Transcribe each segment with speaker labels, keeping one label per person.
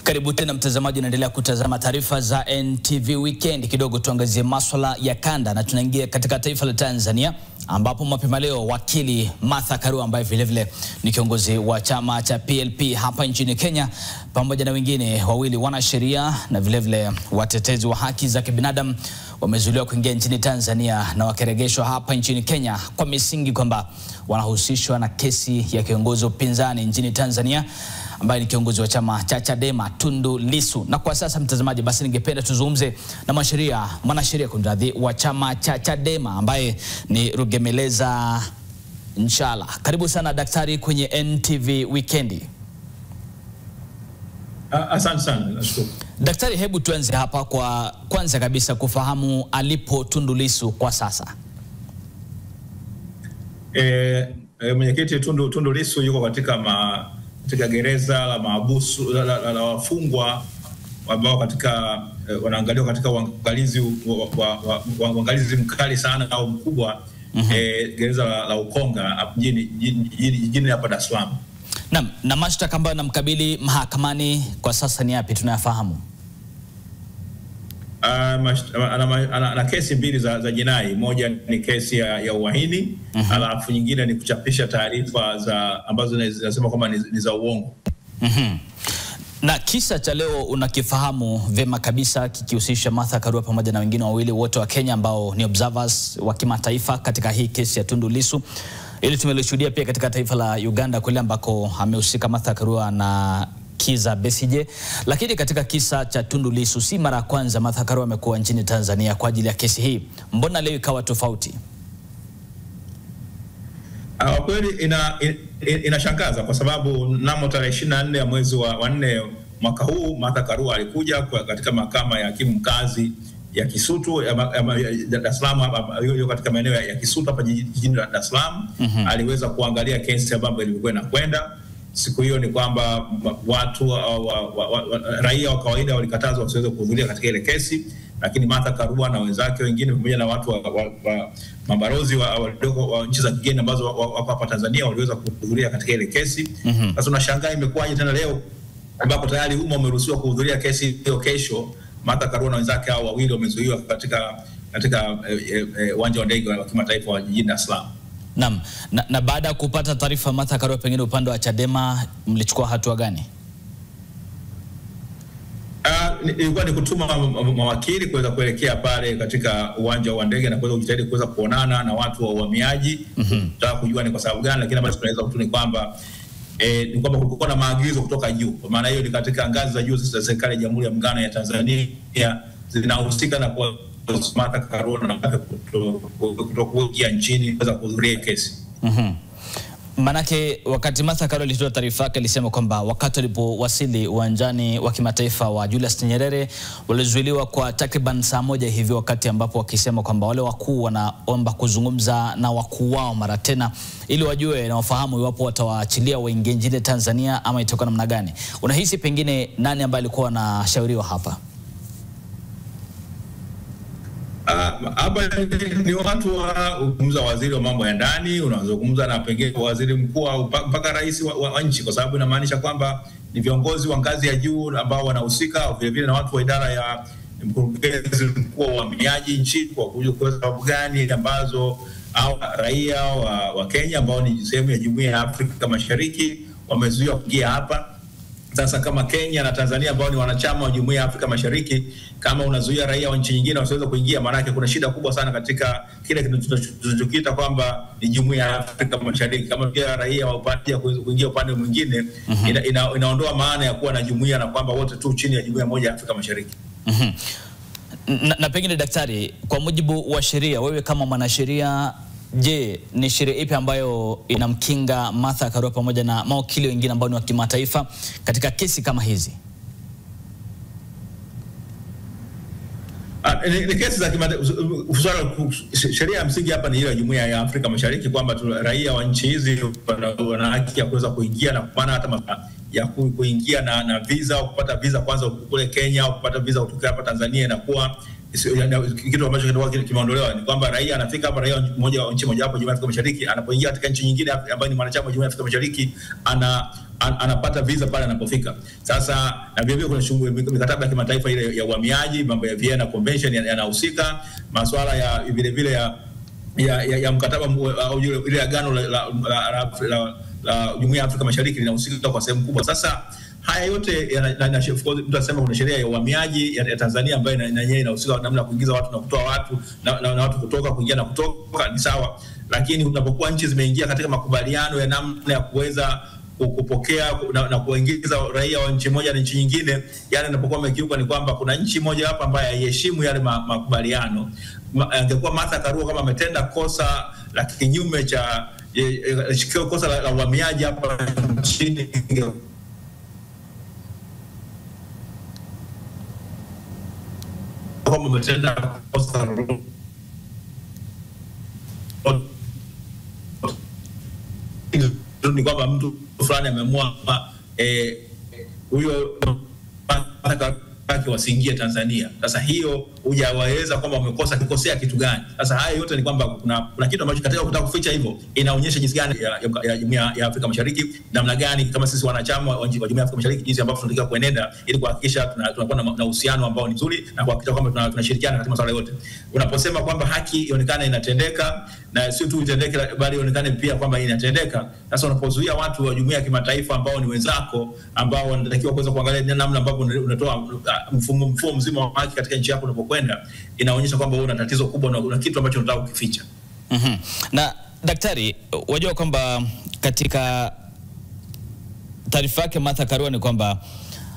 Speaker 1: Karibu tena mtazamaji, unaendelea kutazama taarifa za NTV Weekend. Kidogo tuangazie masuala ya kanda na tunaingia katika taifa la Tanzania, ambapo mapema leo wakili Martha Karua ambaye vile vile ni kiongozi wa chama cha PLP hapa nchini Kenya, pamoja na wengine wawili wanasheria na vile vile watetezi wa haki za kibinadamu wamezuiliwa kuingia nchini Tanzania na wakiregeshwa hapa nchini Kenya kwa misingi kwamba wanahusishwa na kesi ya kiongozi upinzani nchini Tanzania ambaye ni kiongozi wa chama cha Chadema Tundu Lissu. Na kwa sasa mtazamaji, basi ningependa tuzungumze na mwanasheria kunradhi wa chama cha Chadema ambaye ni Rugemeleza Nshala. Karibu sana daktari kwenye NTV Weekend.
Speaker 2: Asante sana, nashukuru.
Speaker 1: Daktari, hebu tuanze hapa kwa kwanza kabisa kufahamu alipo Tundu Lissu kwa sasa.
Speaker 2: Mwenyekiti, Tundu Lissu yuko katika gereza la mahabusu la wafungwa ambao wanaangaliwa katika uangalizi mkali sana au mkubwa, gereza la Ukonga jijini hapa Dar es Salaam.
Speaker 1: Na mashtaka ambayo namkabili mahakamani kwa sasa ni yapi tunayafahamu?
Speaker 2: Ana kesi mbili za jinai. Moja ni kesi ya uhaini, alafu nyingine ni kuchapisha taarifa ambazo zinasema kwamba ni za uongo.
Speaker 1: Na kisa cha leo unakifahamu vema kabisa, kikihusisha Martha Karua pamoja na wengine wawili wote wa Kenya ambao ni observers wa kimataifa katika hii kesi ya Tundu Lissu. Ili tumelishuhudia pia katika taifa la Uganda kule ambako amehusika Martha Karua na Kiza Besije. Lakini katika kisa cha Tundu Lissu si mara ya kwanza Martha Karua amekuwa nchini Tanzania kwa ajili ya kesi hii. Mbona leo ikawa tofauti?
Speaker 2: Kweli inashangaza kwa sababu mnamo tarehe 24 ya mwezi wa 4 mwaka huu Martha Karua alikuja katika mahakama ya hakimu mkazi ya Kisutu Dar es Salaam, katika maeneo ya Kisutu hapa jijini Dar es Salaam. Aliweza kuangalia kesi ambayo ilikuwa inakwenda. Siku hiyo ni kwamba watu raia wa kawaida walikatazwa wasiweze kuhudhuria katika ile kesi, lakini Martha Karua na wenzake wengine pamoja na watu wa mabalozi wa nchi za kigeni ambazo wako hapa Tanzania waliweza kuhudhuria katika ile kesi. Sasa unashangaa imekuwaje tena leo ambapo tayari umma umeruhusiwa kuhudhuria kesi hiyo, kesho Martha Karua na wenzake hao wawili wamezuiwa katika uwanja wa ndege wa kimataifa wa jijini Dar es Salaam.
Speaker 1: Na baada ya kupata taarifa Martha Karua, pengine upande wa Chadema mlichukua hatua gani?
Speaker 2: Ilikuwa ni kutuma mawakili kuweza kuelekea pale katika uwanja wa ndege na kuweza kujitahidi kuweza kuonana na watu wa uhamiaji, tutaka kujua ni kwa sababu gani, lakini ambacho tunaweza kutu ni kwamba kulikuwa na maagizo kutoka juu. Kwa maana hiyo ni katika ngazi za juu za serikali ya Jamhuri ya Muungano ya Tanzania zinahusika na kwa Martha Karua na kutokuja nchini kuweza kuhudhuria kesi.
Speaker 1: Manake wakati Martha Karua alitoa taarifa yake alisema kwamba wakati alipowasili uwanjani wa kimataifa wa Julius Nyerere walizuiliwa kwa takriban saa moja hivi, wakati ambapo wakisema kwamba wale wakuu wanaomba kuzungumza na wakuu wao mara tena ili wajue na wafahamu iwapo watawaachilia waingie nchini Tanzania ama itakuwa namna gani. Unahisi pengine nani ambaye alikuwa anashauriwa hapa?
Speaker 2: Hapa ni watu wa waziri wa mambo ya ndani, unazungumza na pengine waziri mkuu au mpaka rais wa nchi, kwa sababu inamaanisha kwamba ni viongozi wa ngazi ya juu ambao wanahusika, vile vile na watu wa idara ya mkurugenzi mkuu wa uhamiaji nchi, kwa kujua kwa sababu gani ambazo au raia wa Kenya ambao ni sehemu ya Jumuiya ya Afrika Mashariki wamezuiwa kuingia hapa. Sasa kama Kenya na Tanzania ambao ni wanachama wa Jumuiya ya Afrika Mashariki, kama unazuia raia wa nchi nyingine wasiweze kuingia, maana yake kuna shida kubwa sana katika kile tunachokiita kwamba ni Jumuiya ya Afrika Mashariki. Kama pia raia wa upande kuingia upande mwingine, inaondoa maana ya kuwa na jumuiya na kwamba wote tu chini ya Jumuiya moja ya Afrika Mashariki.
Speaker 1: Na pengine daktari, kwa mujibu wa sheria, wewe kama mwanasheria, je, ni sheria ipi ambayo inamkinga Martha Karua pamoja na mawakili wengine ambao ni wa kimataifa katika kesi kama hizi?
Speaker 2: Ni kesi za kimataifa. Sheria ya msingi hapa ni ile ya Jumuiya ya Afrika Mashariki kwamba raia wa nchi hizi wana haki ya kuweza kuingia na kupana hata ya kuingia na visa au kupata visa kwanza kule Kenya au kupata visa kutoka hapa Tanzania, inakuwa kitu ambacho kilikuwa kimeondolewa ni kwamba raia anafika hapa, raia mmoja wa nchi moja hapo Jumuiya ya Afrika Mashariki anapoingia katika nchi nyingine ambayo ni mwanachama wa Jumuiya ya Afrika Mashariki anapata visa pale anapofika. Sasa na vile vile kuna shughuli mikataba ya kimataifa ile ya uhamiaji, mambo ya Vienna Convention yanahusika, masuala ya vile vile ya mkataba au ile agano la Jumuiya ya Afrika Mashariki linahusika kwa sehemu kubwa. Sasa haya yote tunasema kuna sheria ya uhamiaji ya Tanzania ambayo na yenyewe inahusika namna ya kuingiza watu na kutoa watu na watu kutoka kuingia na kutoka, ni sawa. Lakini unapokuwa nchi zimeingia katika makubaliano ya namna ya kuweza kupokea na kuingiza raia wa nchi moja na nchi nyingine, yani inapokuwa umekiuka, ni kwamba kuna nchi moja hapa ambayo haiheshimu yale makubaliano. Angekuwa Martha Karua kama ametenda kosa la kinyume cha kosa la uhamiaji hapa nchini, kama umetenda kosa ni kwamba mtu fulani ameamua huyo wasiingie Tanzania. Sasa hiyo hujawaweza kwamba wamekosea kitu gani. Sasa haya yote ni kwamba kuna kitu ambacho katika kutaka kuficha hivyo inaonyesha jinsi gani ya Jumuiya ya Afrika Mashariki, namna gani kama sisi wanachama wa Jumuiya ya Afrika Mashariki jinsi ambavyo tunataka kuenenda ili kuhakikisha tunakuwa na uhusiano ambao ni nzuri na kuhakikisha kwamba tunashirikiana katika masuala yote. Unaposema kwamba haki ionekane inatendeka, na sio tu itendeke bali ionekane pia kwamba inatendeka. Sasa unapozuia watu wa jumuiya ya kimataifa ambao ni wenzako, ambao wanatakiwa kuweza kuangalia namna ambavyo unatoa mfumo mzima wa haki katika nchi yako unapokwenda, inaonyesha kwamba una tatizo kubwa na una kitu ambacho unataka kukificha.
Speaker 1: Na daktari, wajua kwamba katika taarifa yake Martha Karua ni kwamba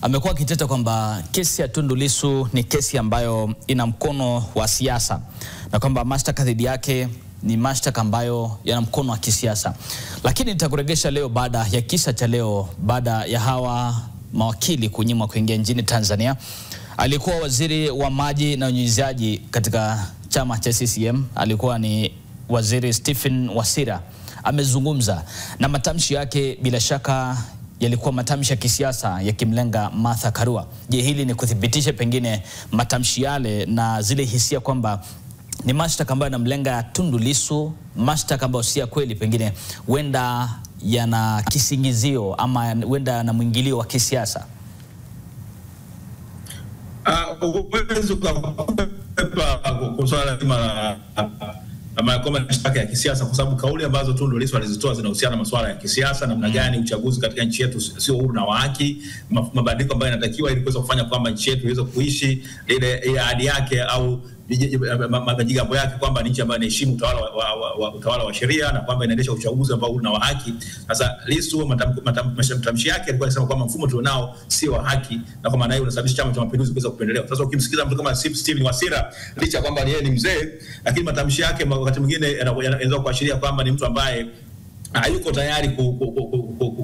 Speaker 1: amekuwa akiteta kwamba kesi ya Tundu Lissu ni kesi ambayo ina mkono wa siasa, na kwamba mashtaka dhidi yake ni mashtaka ambayo yana mkono wa kisiasa. Lakini nitakuregesha leo baada ya kisa cha leo, baada ya hawa mawakili kunyimwa kuingia nchini Tanzania. Alikuwa waziri wa maji na unyunyiziaji katika chama cha CCM, alikuwa ni waziri Stephen Wasira, amezungumza na matamshi yake bila shaka yalikuwa matamshi ya kisiasa yakimlenga Martha Karua. Je, hili ni kuthibitisha pengine matamshi yale na zile hisia kwamba ni mashtaka ambayo yanamlenga Tundu Lissu, mashtaka ambayo si ya kweli, pengine wenda yana kisingizio ama wenda na mwingilio wa kisiasa?
Speaker 2: Uwezo kwa swala zima la mashtaka ya kisiasa, kwa sababu kauli ambazo Tundu Lissu alizitoa zinahusiana na masuala ya kisiasa, namna gani uchaguzi katika nchi yetu sio huru na wa haki, mabadiliko ambayo yanatakiwa ili kuweza kufanya kwamba nchi yetu iweze kuishi ile ahadi yake au majigambo yake kwamba ni nchi ambayo inaheshimu utawala wa sheria na kwamba inaendesha uchaguzi ambao huru na wa haki. Sasa Lissu matamshi yake alikuwa anasema kwamba mfumo tulionao sio wa haki, na kwa maana hiyo unasababisha Chama cha Mapinduzi kuweza kupendelewa. Sasa ukimsikiza mtu kama Stephen Wasira, licha kwamba yeye ni mzee, lakini matamshi yake wakati mwingine yanaweza kuashiria kwamba ni mtu ambaye hayuko tayari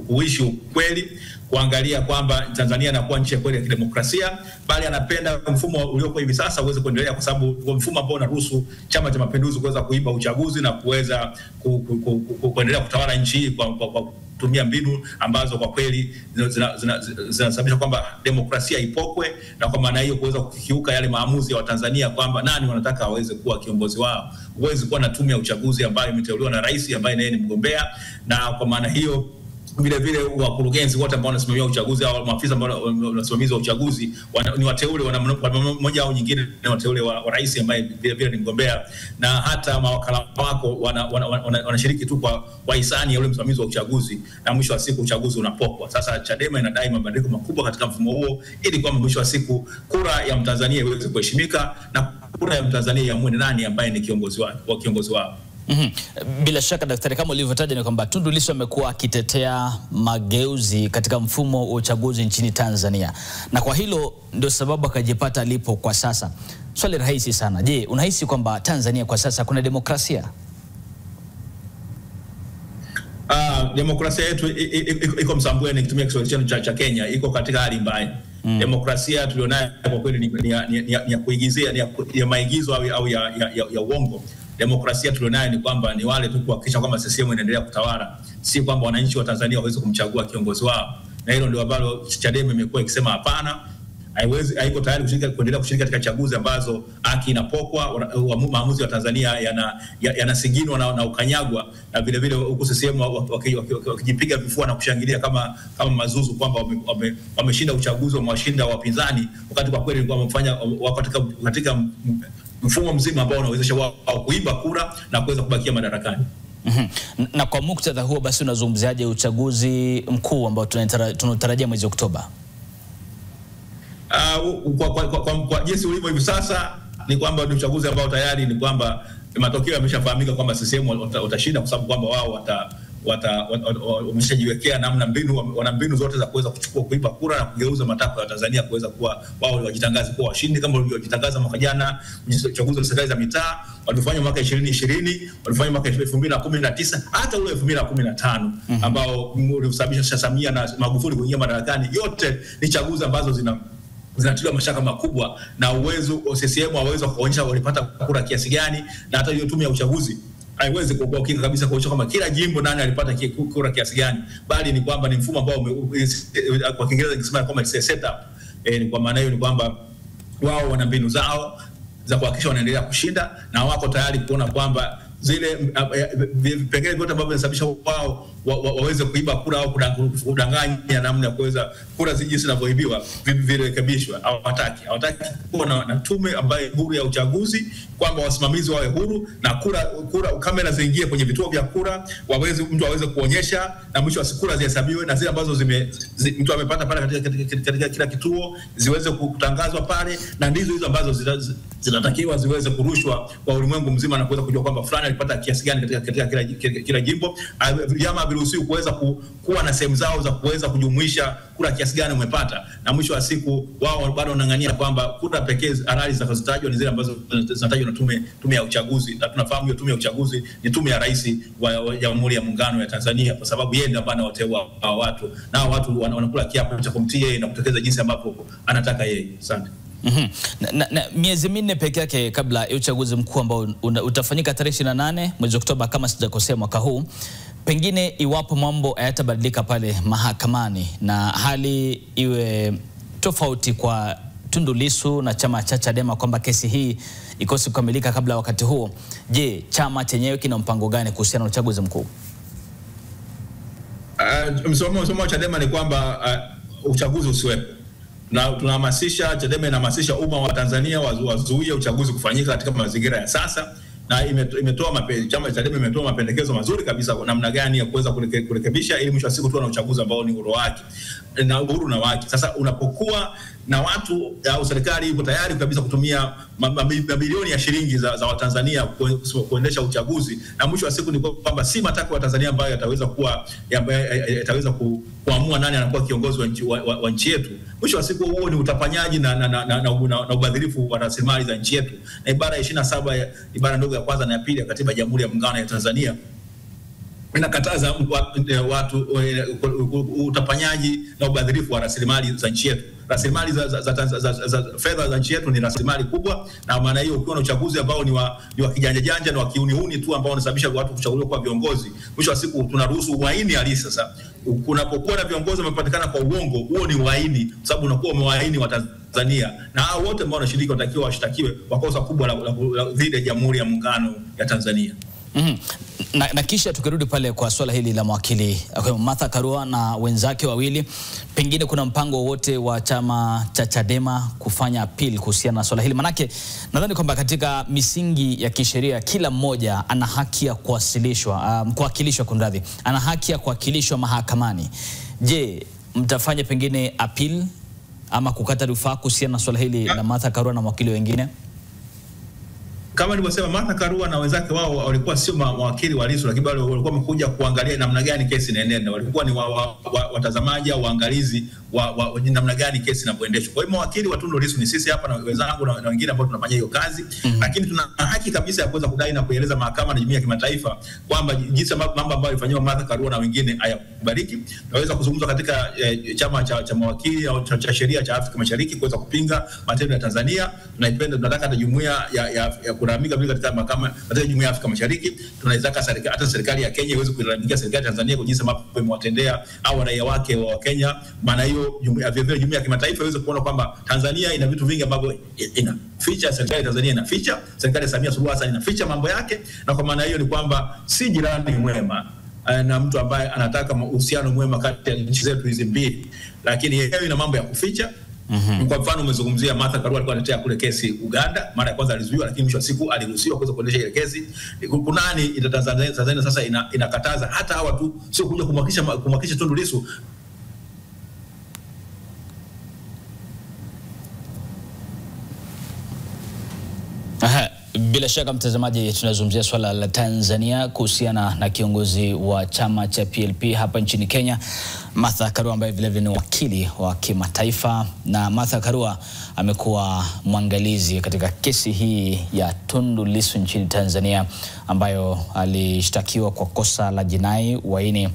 Speaker 2: kuishi ukweli, kuangalia kwamba Tanzania inakuwa nchi ya kweli ya kidemokrasia, bali anapenda mfumo uliopo hivi sasa uweze kuendelea, kwa sababu mfumo ambao unaruhusu Chama cha Mapinduzi kuweza kuiba uchaguzi na kuweza kuendelea kutawala nchi hii kwa kutumia mbinu ambazo kwa kweli zinasababisha kwamba demokrasia ipokwe, na kwa maana hiyo kuweza kukiuka yale maamuzi ya Watanzania kwamba nani wanataka aweze kuwa kiongozi wao. Huwezi kuwa na tume ya uchaguzi ambayo imeteuliwa na rais ambaye naye ni mgombea, na kwa maana hiyo vile vile wakurugenzi wote ambao wanasimamia uchaguzi au maafisa ambao wanasimamia uchaguzi ni wateule, mmoja au nyingine ni wateule wa rais ambaye vile vile ni mgombea, na hata mawakala wako wanashiriki tu kwa hisani ya yule msimamizi wa uchaguzi, na mwisho wa siku uchaguzi unapokwa. Sasa Chadema inadai mabadiliko makubwa katika mfumo huo ili kwamba mwisho wa siku kura ya Mtanzania iweze kuheshimika na kura ya Mtanzania iamue nani ambaye ni kiongozi wao.
Speaker 1: Bila shaka daktari, kama ulivyotaja ni kwamba Tundu Lissu amekuwa akitetea mageuzi katika mfumo wa uchaguzi nchini Tanzania, na kwa hilo ndio sababu akajipata alipo kwa sasa. Swali rahisi sana, je, unahisi kwamba Tanzania kwa sasa kuna demokrasia?
Speaker 2: Demokrasia yetu iko msambweni, nikitumia Kiswahili cha Kenya, iko katika hali mbaya. Demokrasia tulionayo kwa kweli ni ya kuigizia, ni ya maigizo au ya uongo. Demokrasia tulionayo ni kwamba ni wale tu kuhakikisha kwamba CCM inaendelea kutawala, si kwamba wananchi wa Tanzania waweze kumchagua kiongozi wao. Na hilo ndio ambalo Chadema imekuwa ikisema hapana. haiko tayari kuendelea kushiriki katika chaguzi ambazo haki inapokwa, maamuzi ya Tanzania yanasiginwa na ukanyagwa, na vile vile huko CCM wakijipiga vifua na kushangilia kama mazuzu kwamba wameshinda uchaguzi, wamewashinda wapinzani, wakati kwa kweli wamefanya katika mfumo mzima ambao unawezesha wao kuiba kura na kuweza kubakia madarakani.
Speaker 1: Na kwa muktadha huo basi unazungumziaje uchaguzi mkuu ambao tunatarajia mwezi Oktoba?
Speaker 2: Kwa jinsi ulivyo hivi sasa ni kwamba ni uchaguzi ambao tayari ni kwamba matokeo yameshafahamika kwamba CCM watashinda, kwa sababu kwamba wao wameshajiwekea wana mbinu zote za kuweza kuiba kura na kugeuza matakwa ya Tanzania kuweza kuwa wao wajitangaze kuwa washindi, kama walivyojitangaza mwaka jana uchaguzi wa serikali za mitaa, walifanya mwaka 2020, walifanya mwaka 2019, hata ule 2015 ambao ulisababisha Samia na Magufuli kuingia madarakani. Yote ni chaguzi ambazo zinatilia mashaka makubwa na uwezo wa CCM waweza kuonyesha walipata kura kiasi gani, na hata hiyo tume ya uchaguzi haiwezi kuhakika kabisa kuonyesha kama kila jimbo nani alipata kura kiasi gani, bali ni kwamba ni mfumo ambao kwa Kiingereza nikisema kwamba it's a setup. Kwa maana hiyo ni kwamba wao wana mbinu zao za kuhakikisha wanaendelea kushinda, na wako tayari kuona kwamba zile vipengele vyote ambavyo vinasababisha wao waweze kuiba kura au kudanganya namna ya kuweza kura jinsi zinavyoibiwa virekebishwe. Hawataki kuwa na tume ambayo huru ya uchaguzi, kwamba wasimamizi wawe huru na kura kamera ziingie kwenye vituo vya kura, mtu aweze kuonyesha, na mwisho wa kura zihesabiwe, na zile ambazo mtu amepata pale katika kila kituo ziweze kutangazwa pale, na ndizo hizo ambazo zinatakiwa ziweze kurushwa kwa ulimwengu mzima na kuweza kujua kwamba fulani alipata kiasi gani katika kila jimbo. Vyama viruhusiwi kuweza kuwa na sehemu zao za kuweza kujumuisha kura kiasi gani umepata, na mwisho wa siku wao bado wanang'ania kwamba kura pekee halali zitakazotajwa ni zile ambazo zinatajwa na tume ya uchaguzi, na tunafahamu hiyo tume ya uchaguzi ni tume ya Rais wa Jamhuri ya Muungano ya Tanzania, kwa sababu yeye ndiye ambaye anawateua hao watu, na hao watu wanakula kiapo cha kumtii yeye na kutekeleza jinsi ambavyo anataka yeye. Asante.
Speaker 1: Na miezi minne peke yake kabla ya uchaguzi mkuu ambao utafanyika tarehe 28 mwezi Oktoba kama sijakosea mwaka huu, pengine iwapo mambo hayatabadilika pale mahakamani na hali iwe tofauti kwa Tundu Lissu na chama cha Chadema kwamba kesi hii ikosi kukamilika kabla wakati huo, je, chama chenyewe kina mpango gani kuhusiana na uchaguzi mkuu?
Speaker 2: Msomo wa Chadema ni kwamba uchaguzi usiwepo, na tunahamasisha, Chadema inahamasisha umma wa Tanzania wazuie uchaguzi kufanyika katika mazingira ya sasa, na chama cha Chadema imetoa mapendekezo mazuri kabisa kwa namna gani ya kuweza kurekebisha ili mwisho wa siku tuwe na uchaguzi ambao ni uhuru na haki. Sasa unapokuwa na watu au serikali ipo tayari kabisa kutumia mabilioni ya shilingi za Watanzania kuendesha uchaguzi, na mwisho wa siku ni kwamba si matakwa ya Tanzania ambayo yataweza kuamua nani anakuwa kiongozi wa nchi yetu. Mwisho wa siku huo ni utapanyaji na ubadhirifu wa rasilimali za nchi yetu, na ibara ya 27 ibara ndogo ya kwanza na ya pili ya Katiba ya Jamhuri ya Muungano ya Tanzania inakataza watu utapanyaji na ubadhirifu wa rasilimali za nchi yetu. Rasilimali za fedha za nchi yetu ni rasilimali kubwa, na maana hiyo ukiwa na uchaguzi ambao ni wa kijanja na wa kiunihuni tu ambao unasababisha watu kuchaguliwa kwa viongozi, mwisho wa siku tunaruhusu uhaini halisi. Sasa kunapokuwa na viongozi wamepatikana kwa uongo, huo ni uhaini, kwa sababu unakuwa umewahaini wa Tanzania, na hao wote ambao wanashiriki watakiwa washtakiwe kwa kosa kubwa la dhidi ya Jamhuri ya Muungano ya Tanzania.
Speaker 1: Na kisha tukirudi pale kwa swala hili la mwakili Martha Karua na wenzake wawili, pengine kuna mpango wote wa chama cha Chadema kufanya appeal kuhusiana na swala hili? Manake nadhani kwamba katika misingi ya kisheria kila mmoja ana haki ya kuwakilishwa kunradhi, ana haki ya kuwakilishwa mahakamani. Je, mtafanya pengine appeal ama kukata rufaa kuhusiana na swala hili la Martha Karua na mwakili wengine?
Speaker 2: Kama nilivyosema, Martha Karua na wenzake wao walikuwa sio mawakili wa Lissu, lakini walikuwa wamekuja kuangalia namna gani kesi inaendelea. Walikuwa ni watazamaji au waangalizi wa namna gani kesi inavyoendeshwa. Kwa hiyo mawakili wa Tundu Lissu ni sisi hapa na wenzangu na wengine ambao tunafanya hiyo kazi, lakini tuna haki kabisa ya kuweza kudai na kueleza mahakama na jumuiya ya kimataifa kwamba jinsi mambo ambayo yalifanywa Martha Karua na wengine hayakubaliki. Tunaweza kuzungumza katika chama cha mawakili au cha sheria cha Afrika Mashariki kuweza kupinga matendo ya Tanzania. Tunataka hata jumuiya ya kulalamika vile katika mahakama katika Jumuiya ya Afrika Mashariki. Tunaitaka hata serikali ya Kenya iweze kulalamikia serikali ya Tanzania kwa jinsi ambavyo imewatendea au raia wake wa Kenya. Maana hiyo jumuiya ya kimataifa iweze kuona kwamba Tanzania ina vitu vingi ambavyo inaficha, serikali ya Tanzania inaficha, serikali ya Samia Suluhu Hassan inaficha mambo yake, na kwa maana hiyo ni kwamba si jirani mwema na mtu ambaye anataka uhusiano mwema kati ya nchi zetu hizi mbili, lakini yeye ina mambo ya kuficha. Kwa mfano umezungumzia Martha Karua alikuwa anatetea kule kesi Uganda, mara ya kwanza alizuiwa, lakini mwisho wa siku aliruhusiwa kuweza kuendesha ile kesi. Kunani Tanzania sasa inakataza hata hawa tu sio kuja kumwakisha Tundu Lissu.
Speaker 1: Bila shaka mtazamaji, tunazungumzia swala la Tanzania kuhusiana na kiongozi wa chama cha PLP hapa nchini Kenya, Martha Karua, ambaye vile vile ni wakili wa kimataifa. Na Martha Karua amekuwa mwangalizi katika kesi hii ya Tundu Lissu nchini Tanzania, ambayo alishtakiwa kwa kosa la jinai uhaini,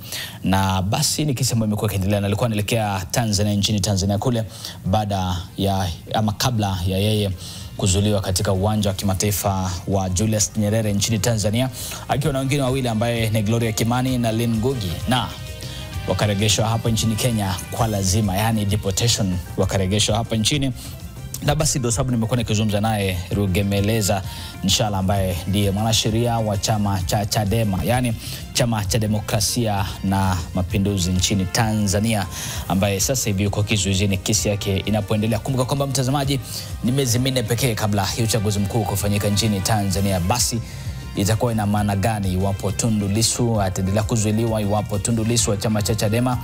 Speaker 1: na basi ni kesi ambayo imekuwa ikiendelea, na alikuwa anaelekea Tanzania, nchini Tanzania kule baada ya kabla ya yeye kuzuliwa katika uwanja wa kimataifa wa Julius Nyerere nchini Tanzania, akiwa na wengine wawili ambaye ni Gloria Kimani na Lynn Ngugi, na wakaregeshwa hapa nchini Kenya kwa lazima, yani deportation, wakaregeshwa hapa nchini. Na basi ndio sababu nimekuwa nikizungumza naye Rugemeleza Nshala, ambaye ndiye mwanasheria wa chama cha Chadema, yani chama cha demokrasia na mapinduzi nchini Tanzania, ambaye sasa hivi yuko kizuizini kesi yake inapoendelea. Kumbuka kwamba mtazamaji, ni miezi minne pekee kabla ya uchaguzi mkuu kufanyika nchini Tanzania. Basi itakuwa ina maana gani iwapo Tundu Lissu ataendelea kuzuiliwa, iwapo Tundu Lissu wa chama cha Chadema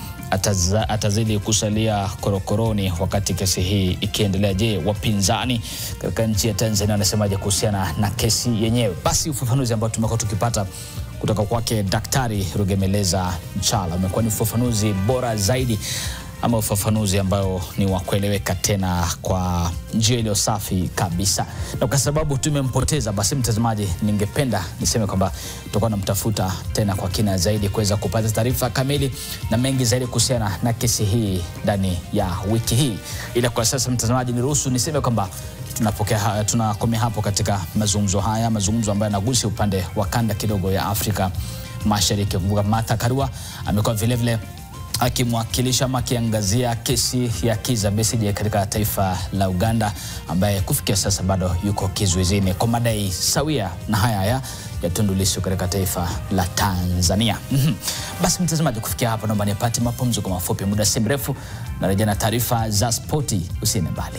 Speaker 1: atazidi kusalia korokoroni wakati kesi hii ikiendelea? Je, wapinzani katika nchi ya Tanzania wanasemaje kuhusiana na kesi yenyewe? Basi ufafanuzi ambao tumekuwa tukipata kutoka kwake Daktari Rugemeleza Nshala umekuwa ni ufafanuzi bora zaidi, ama ufafanuzi ambao ni wa kueleweka tena kwa njia iliyo safi kabisa. Na kwa sababu tumempoteza, basi mtazamaji, ningependa niseme kwamba tutakuwa tunamtafuta tena kwa kina zaidi kuweza kupata taarifa kamili na mengi zaidi kuhusiana na kesi hii ndani ya wiki hii. Ila kwa sasa mtazamaji, niruhusu niseme kwamba tunakomea hapo katika mazungumzo haya, mazungumzo ambayo yanagusia upande wa kanda kidogo ya Afrika Mashariki. Kumbuka Martha Karua amekuwa vile vile akimwakilisha ama akiangazia kesi ya Kizza Besigye katika taifa la Uganda, ambaye kufikia sasa bado yuko kizuizini kwa madai sawia na haya ya Tundu Lissu katika taifa la Tanzania. Basi mtazamaji, kufikia hapa naomba nipate mapumziko mafupi, muda si mrefu na rejea na taarifa za spoti. Usiende mbali.